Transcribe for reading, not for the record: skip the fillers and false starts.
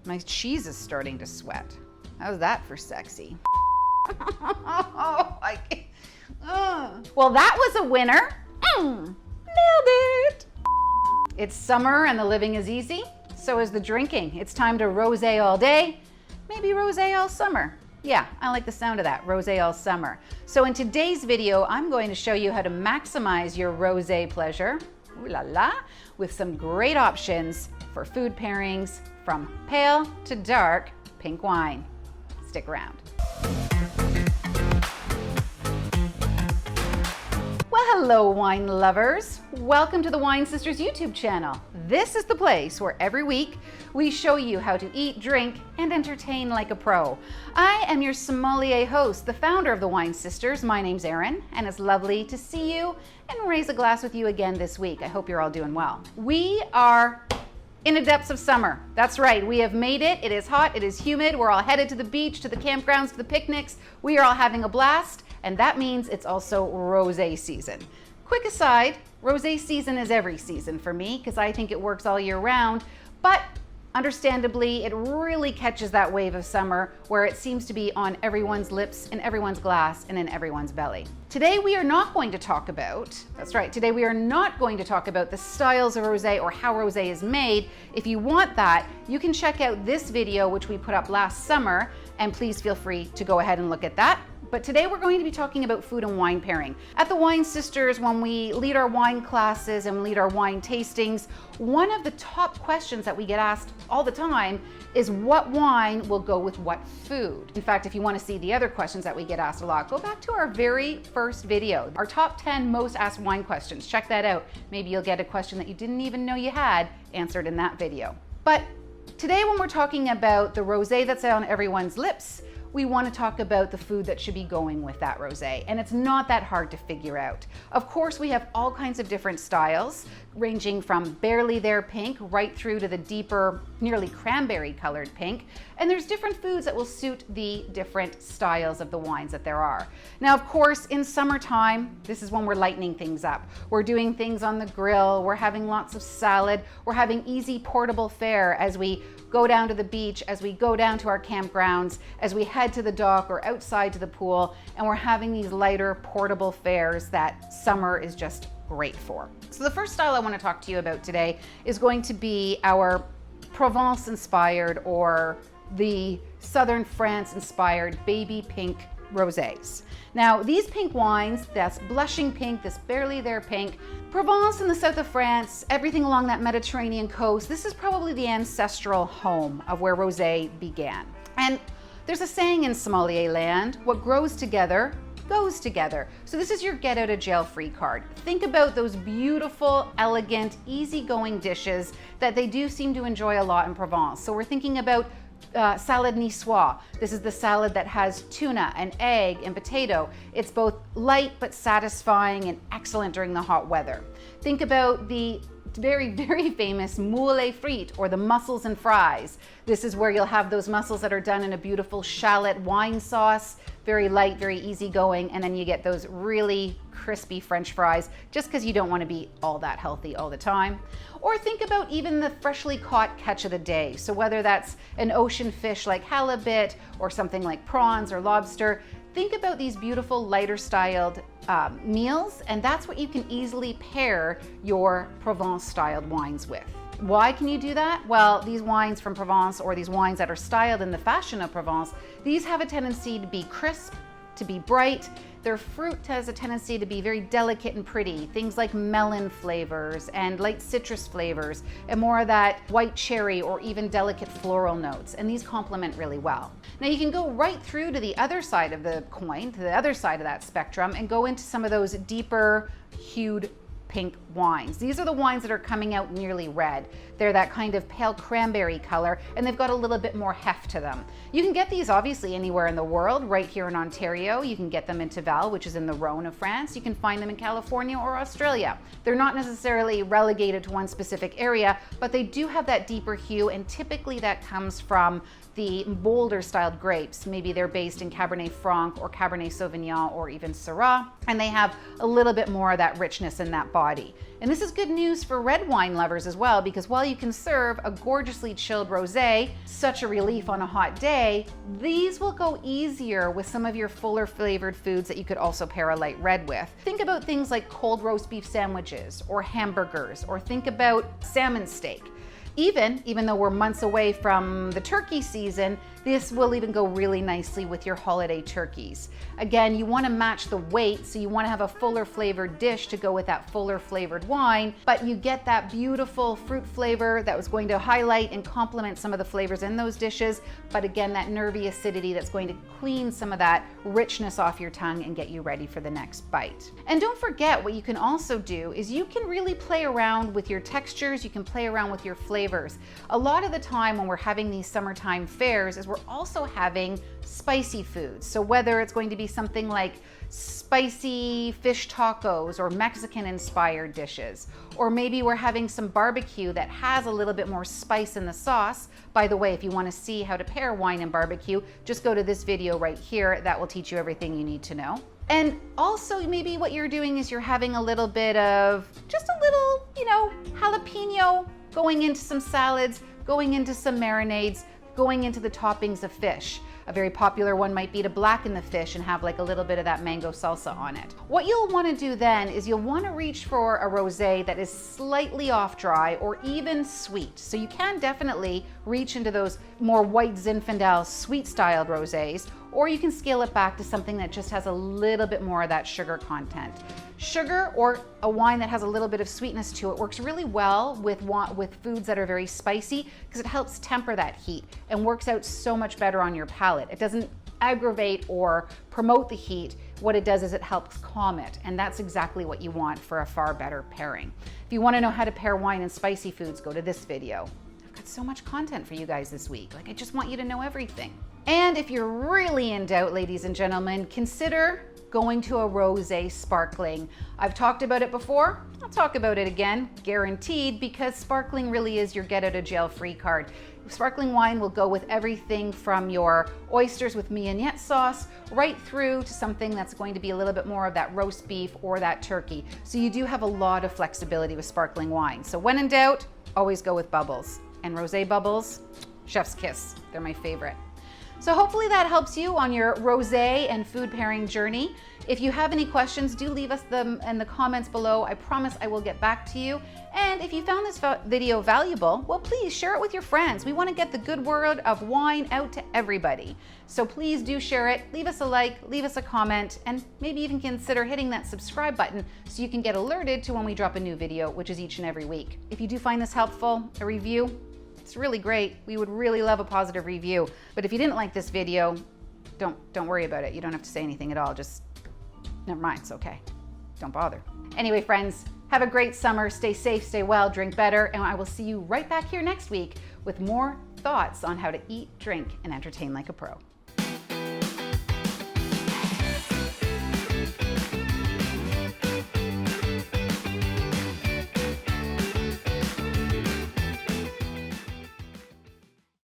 My cheese is starting to sweat. How's that for sexy? Well, that was a winner. Nailed it. It's summer and the living is easy. So is the drinking. It's time to rosé all day, maybe rosé all summer. Yeah, I like the sound of that, rosé all summer. So in today's video, I'm going to show you how to maximize your rosé pleasure, ooh la la, with some great options for food pairings from pale to dark pink wine. Stick around. Well, hello wine lovers. Welcome to the Wine Sisters YouTube channel. This is the place where every week we show you how to eat, drink, and entertain like a pro. I am your sommelier host, the founder of the Wine Sisters. My name's Erin, and it's lovely to see you and raise a glass with you again this week. I hope you're all doing well. We are in the depths of summer. That's right, we have made it. It is hot, it is humid. We're all headed to the beach, to the campgrounds, to the picnics. We are all having a blast, and that means it's also rosé season. Quick aside, rosé season is every season for me because I think it works all year round, but understandably, it really catches that wave of summer where it seems to be on everyone's lips, in everyone's glass, and in everyone's belly. Today we are not going to talk about, that's right, today we are not going to talk about the styles of rosé or how rosé is made. If you want that, you can check out this video which we put up last summer, and please feel free to go ahead and look at that. But today we're going to be talking about food and wine pairing. At the Wine Sisters, when we lead our wine classes and lead our wine tastings, one of the top questions that we get asked all the time is what wine will go with what food. In fact, if you want to see the other questions that we get asked a lot, go back to our very first video, our top 10 most asked wine questions. Check that out. Maybe you'll get a question that you didn't even know you had answered in that video. But today when we're talking about the rosé that's on everyone's lips, we want to talk about the food that should be going with that rosé, and it's not that hard to figure out. Of course, we have all kinds of different styles, ranging from barely there pink right through to the deeper, nearly cranberry colored pink, and there's different foods that will suit the different styles of the wines that there are. Now, of course, in summertime, this is when we're lightening things up. We're doing things on the grill, we're having lots of salad, we're having easy portable fare as we go down to the beach, as we go down to our campgrounds, as we head to the dock or outside to the pool, and we're having these lighter portable fares that summer is just great for. So the first style I want to talk to you about today is going to be our Provence-inspired or the Southern France-inspired baby pink rosés. Now, these pink wines, that's blushing pink, this barely there pink, Provence in the south of France, everything along that Mediterranean coast, this is probably the ancestral home of where rosé began. And there's a saying in sommelier land, what grows together goes together. So this is your get out of jail free card. Think about those beautiful, elegant, easygoing dishes that they do seem to enjoy a lot in Provence. So we're thinking about salad niçoise. This is the salad that has tuna and egg and potato. It's both light but satisfying and excellent during the hot weather. Think about the very, very famous moules frites, or the mussels and fries. This is where you'll have those mussels that are done in a beautiful shallot wine sauce, very light, very easygoing, and then you get those really crispy French fries, just because you don't want to be all that healthy all the time. Or think about even the freshly caught catch of the day. So whether that's an ocean fish like halibut or something like prawns or lobster, think about these beautiful lighter styled meals, and that's what you can easily pair your Provence styled wines with. Why can you do that? Well, these wines from Provence, or these wines that are styled in the fashion of Provence, these have a tendency to be crisp, to be bright. Their fruit has a tendency to be very delicate and pretty. Things like melon flavors and light citrus flavors, and more of that white cherry or even delicate floral notes. And these complement really well. Now you can go right through to the other side of the coin, to the other side of that spectrum, and go into some of those deeper hued pink wines. These are the wines that are coming out nearly red. They're that kind of pale cranberry color, and they've got a little bit more heft to them. You can get these obviously anywhere in the world. Right here in Ontario, you can get them in Tavel, which is in the Rhone of France. You can find them in California or Australia. They're not necessarily relegated to one specific area, but they do have that deeper hue, and typically that comes from the bolder styled grapes. Maybe they're based in Cabernet Franc or Cabernet Sauvignon or even Syrah, and they have a little bit more of that richness in that body. body. And this is good news for red wine lovers as well, because while you can serve a gorgeously chilled rosé, such a relief on a hot day, these will go easier with some of your fuller flavored foods that you could also pair a light red with. Think about things like cold roast beef sandwiches or hamburgers, or think about salmon steak. Even though we're months away from the turkey season, this will even go really nicely with your holiday turkeys. Again, you want to match the weight, so you want to have a fuller flavored dish to go with that fuller flavored wine, but you get that beautiful fruit flavor that was going to highlight and complement some of the flavors in those dishes, but again, that nervy acidity that's going to clean some of that richness off your tongue and get you ready for the next bite. And don't forget, what you can also do is you can really play around with your textures, you can play around with your flavors. A lot of the time when we're having these summertime fairs is we're also having spicy foods. So whether it's going to be something like spicy fish tacos or Mexican inspired dishes, or maybe we're having some barbecue that has a little bit more spice in the sauce. By the way, if you want to see how to pair wine and barbecue, just go to this video right here. That will teach you everything you need to know. And also maybe what you're doing is you're having a little bit of, just a little, jalapeno going into some salads, going into some marinades, going into the toppings of fish. A very popular one might be to blacken the fish and have like a little bit of that mango salsa on it. What you'll want to do then is you'll want to reach for a rosé that is slightly off dry or even sweet. So you can definitely reach into those more white Zinfandel sweet styled rosés, or you can scale it back to something that just has a little bit more of that sugar content. Sugar or a wine that has a little bit of sweetness to it works really well with foods that are very spicy, because it helps temper that heat and works out so much better on your palate. It doesn't aggravate or promote the heat. What it does is it helps calm it, and that's exactly what you want for a far better pairing. If you want to know how to pair wine and spicy foods, go to this video. I've got so much content for you guys this week. I just want you to know everything. And if you're really in doubt, ladies and gentlemen, consider going to a rosé sparkling. I've talked about it before, I'll talk about it again, guaranteed, because sparkling really is your get out of jail free card. Sparkling wine will go with everything from your oysters with mignonette sauce right through to something that's going to be a little bit more of that roast beef or that turkey. So you do have a lot of flexibility with sparkling wine. So when in doubt, always go with bubbles. And rosé bubbles, chef's kiss, they're my favorite. So hopefully that helps you on your rosé and food pairing journey. If you have any questions, do leave us them in the comments below. I promise I will get back to you. And if you found this video valuable, well, please share it with your friends. We want to get the good word of wine out to everybody. So please do share it, leave us a like, leave us a comment, and maybe even consider hitting that subscribe button so you can get alerted to when we drop a new video, which is each and every week. If you do find this helpful, a review, it's really great. We would really love a positive review. But if you didn't like this video, don't worry about it. You don't have to say anything at all. Just never mind. It's okay. Don't bother. Anyway, friends, have a great summer. Stay safe, stay well, drink better, and I will see you right back here next week with more thoughts on how to eat, drink, and entertain like a pro.